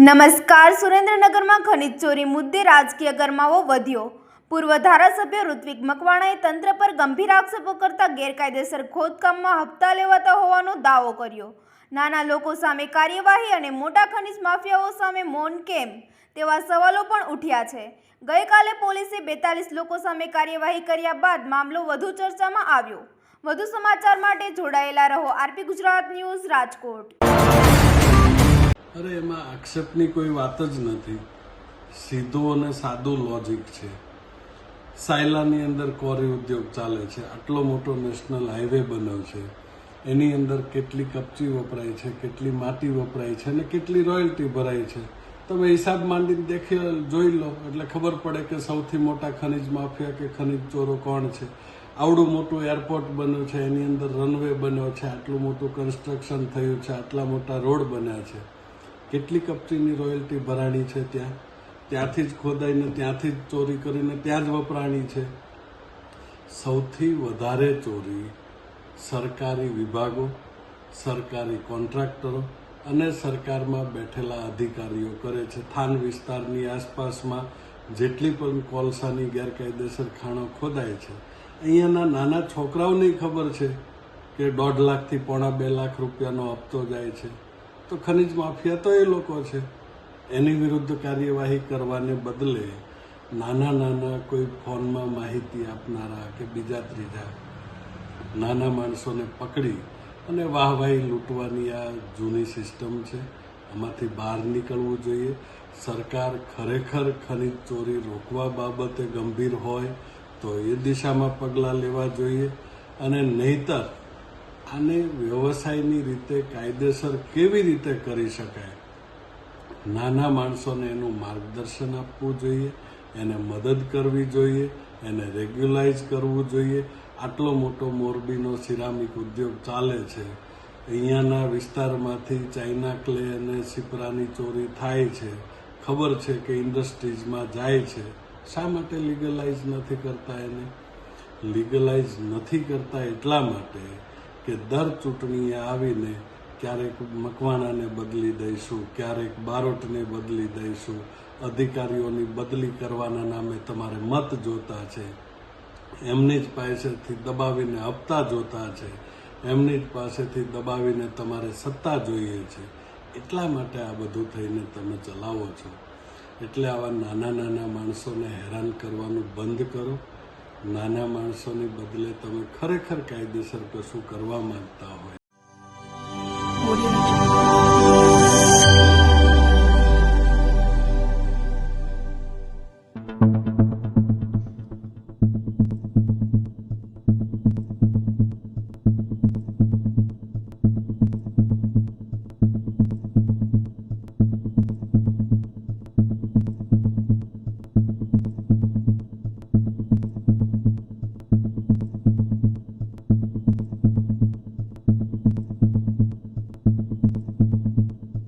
નમસ્કાર. સુરેન્દ્રનગરમાં ખનીજ ચોરી મુદ્દે રાજકીય ગરમાવો વધ્યો. પૂર્વ ધારાસભ્ય ઋત્વિક મકવાણાએ તંત્ર પર ગંભીર આક્ષેપો કરતા ગેરકાયદેસર ખોદકામમાં હપ્તા લેવાતા હોવાનો દાવો કર્યો. નાના લોકો સામે કાર્યવાહી અને મોટા ખનીજ માફિયાઓ સામે મૌન કેમ તેવા સવાલો પણ ઉઠ્યા છે. ગઈકાલે પોલીસે 42 લોકો સામે કાર્યવાહી કર્યા બાદ મામલો વધુ ચર્ચામાં આવ્યો. વધુ સમાચાર માટે જોડાયેલા રહો. RP Gujarat news, Rajkot. અરે એમાં આક્ષેપની કોઈ વાત જ નથી. સીધું અને સાદું લોજિક છે. સાયલાની અંદર કોરી ઉદ્યોગ ચાલે છે, આટલો મોટો નેશનલ હાઈવે બન્યો છે, એની અંદર કેટલી કપચી વપરાય છે, કેટલી માટી વપરાય છે અને કેટલી રોયલ્ટી ભરાય છે. તમે હિસાબ માંડીને જોઈ લો એટલે ખબર પડે કે સૌથી મોટા ખનીજ માફિયા કે ખનીજ ચોરો કોણ છે. આવડું મોટું એરપોર્ટ બન્યું છે, એની અંદર રનવે બન્યો છે, આટલું મોટું કન્સ્ટ્રક્શન થયું છે, આટલા મોટા રોડ બન્યા છે, કેટલી કપચીની રોયલ્ટી ભરાણી છે, ત્યાંથી જ ખોદાઈને ત્યાંથી જ ચોરી કરીને ત્યાં જ વપરાણી છે. સૌથી વધારે ચોરી સરકારી વિભાગો, સરકારી કોન્ટ્રાક્ટરો અને સરકારમાં બેઠેલા અધિકારીઓ કરે છે. થાન વિસ્તારની આસપાસમાં જેટલી પણ કોલસાની ગેરકાયદેસર ખાણો ખોદાય છે, અહીંયાના નાના છોકરાઓને ખબર છે કે 1.5 લાખથી પોણા 2 લાખ રૂપિયાનો હપ્તો જાય છે. તો ખનીજ માફિયા તો એ લોકો છે. એની વિરુદ્ધ કાર્યવાહી કરવાને બદલે નાના કોઈ ફોનમાં માહિતી આપનારા કે બીજા ત્રીજા નાના માણસોને પકડી અને વાહવાહી લૂંટવાની આ જૂની સિસ્ટમ છે. આમાંથી બહાર નીકળવું જોઈએ. સરકાર ખરેખર ખનીજ ચોરી રોકવા બાબતે ગંભીર હોય તો એ દિશામાં પગલાં લેવા જોઈએ અને નહીંતર આને વ્યવસાયની રીતે કાયદેસર કેવી રીતે કરી શકાય, નાના માણસોને એનું માર્ગદર્શન આપવું જોઈએ, એને મદદ કરવી જોઈએ, એને રેગ્યુલાઇઝ કરવું જોઈએ. આટલો મોટો મોરબીનો સિરામિક ઉદ્યોગ ચાલે છે, અહીંયાના વિસ્તારમાંથી ચાઇના ક્લે અને સિપરાની ચોરી થાય છે, ખબર છે કે ઇન્ડસ્ટ્રીઝમાં જાય છે. શા માટે લીગલાઇઝ નથી કરતા? એને લીગલાઇઝ નથી કરતા એટલા માટે કે દર ચૂંટણીએ આવીને ક્યારેક મકવાણાને બદલી દઈશું, ક્યારેક બારોટને બદલી દઈશું, અધિકારીઓની બદલી કરવાના નામે તમારે મત જોતા છે, એમની જ પાસેથી દબાવીને હપ્તા જોતા છે, એમની જ પાસેથી દબાવીને તમારે સત્તા જોઈએ છે. એટલા માટે આ બધું થઈને તમે ચલાવો છો. એટલે આવા નાના માણસોને હેરાન કરવાનું બંધ કરો. નાના માણસોની બદલે તમે ખરેખર કાયદેસર કશું કરવા માંગતા હોય.